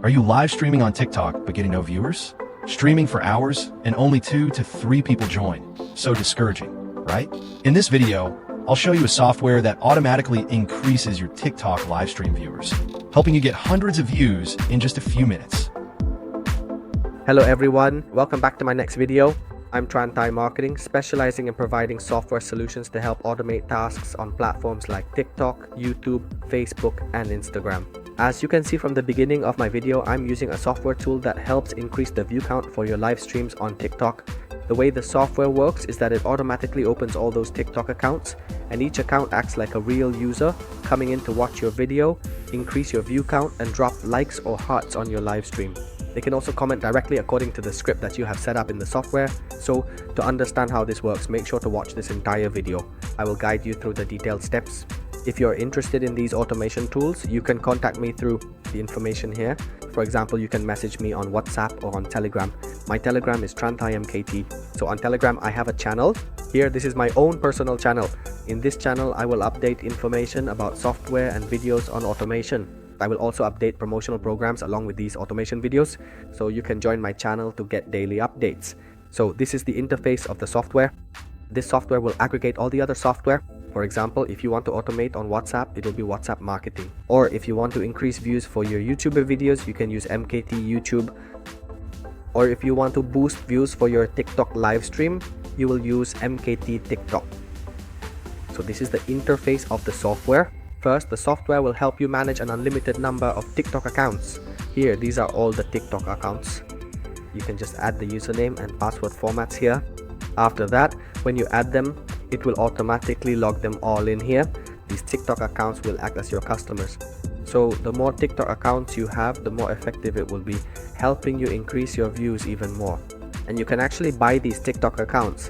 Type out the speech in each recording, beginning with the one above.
Are you live streaming on TikTok but getting no viewers? Streaming for hours and only 2 to 3 people join. So discouraging, right? In this video, I'll show you a software that automatically increases your TikTok live stream viewers, helping you get hundreds of views in just a few minutes. Hello everyone, welcome back to my next video. I'm Trantai Marketing, specializing in providing software solutions to help automate tasks on platforms like TikTok, YouTube, Facebook, and Instagram. As you can see from the beginning of my video, I'm using a software tool that helps increase the view count for your live streams on TikTok. The way the software works is that it automatically opens all those TikTok accounts, and each account acts like a real user coming in to watch your video, increase your view count, and drop likes or hearts on your live stream. They can also comment directly according to the script that you have set up in the software. So to understand how this works, make sure to watch this entire video. I will guide you through the detailed steps. If you're interested in these automation tools, you can contact me through the information here. For example, you can message me on WhatsApp or on Telegram. My Telegram is TranthaiMKT. So on Telegram, I have a channel. Here, this is my own personal channel. In this channel, I will update information about software and videos on automation. I will also update promotional programs along with these automation videos, so you can join my channel to get daily updates. So this is the interface of the software. This software will aggregate all the other software. For example, if you want to automate on WhatsApp, it will be WhatsApp marketing. Or if you want to increase views for your YouTuber videos, you can use MKT YouTube. Or if you want to boost views for your TikTok live stream, you will use MKT TikTok. So this is the interface of the software. First, the software will help you manage an unlimited number of TikTok accounts. Here, these are all the TikTok accounts. You can just add the username and password formats here. After that, when you add them, it will automatically log them all in here. These TikTok accounts will act as your customers. So the more TikTok accounts you have, the more effective it will be, helping you increase your views even more. And you can actually buy these TikTok accounts.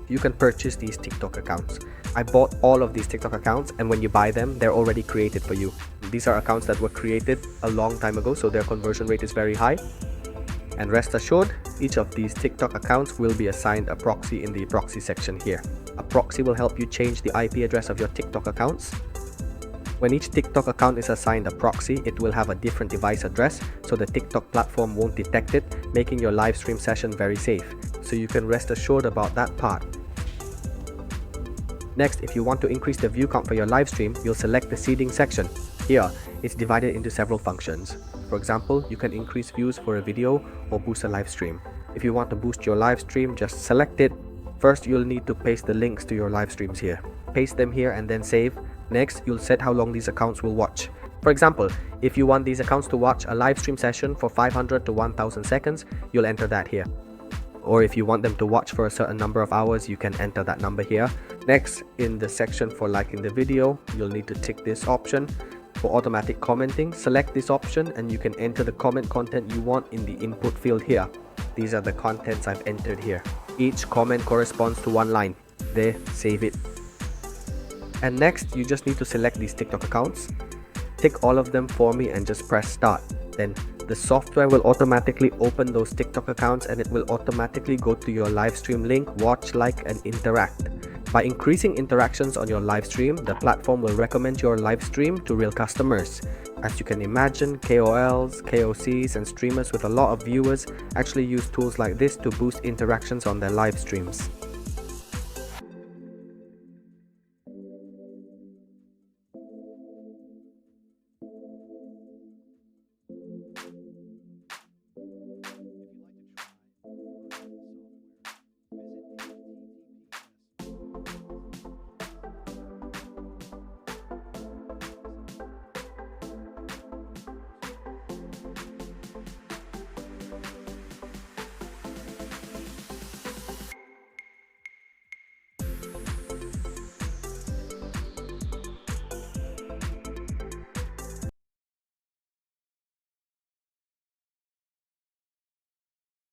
You can purchase these TikTok accounts. I bought all of these TikTok accounts, and when you buy them, they're already created for you. These are accounts that were created a long time ago, so their conversion rate is very high. And rest assured, each of these TikTok accounts will be assigned a proxy in the proxy section here. A proxy will help you change the IP address of your TikTok accounts. When each TikTok account is assigned a proxy, it will have a different device address, so the TikTok platform won't detect it, making your live stream session very safe. So you can rest assured about that part. Next, if you want to increase the view count for your live stream, you'll select the seeding section. Here, it's divided into several functions. For example, you can increase views for a video or boost a live stream. If you want to boost your live stream, just select it. First, you'll need to paste the links to your live streams here. Paste them here and then save. Next, you'll set how long these accounts will watch. For example, if you want these accounts to watch a live stream session for 500 to 1000 seconds, you'll enter that here. Or if you want them to watch for a certain number of hours, you can enter that number here. Next, in the section for liking the video, you'll need to tick this option. For automatic commenting, select this option and you can enter the comment content you want in the input field here. These are the contents I've entered here. Each comment corresponds to one line. There, save it. And next, you just need to select these TikTok accounts. Tick all of them for me and just press start. Then the software will automatically open those TikTok accounts and it will automatically go to your live stream link, watch, like, and interact. By increasing interactions on your live stream, the platform will recommend your live stream to real customers. As you can imagine, KOLs, KOCs, and streamers with a lot of viewers actually use tools like this to boost interactions on their live streams.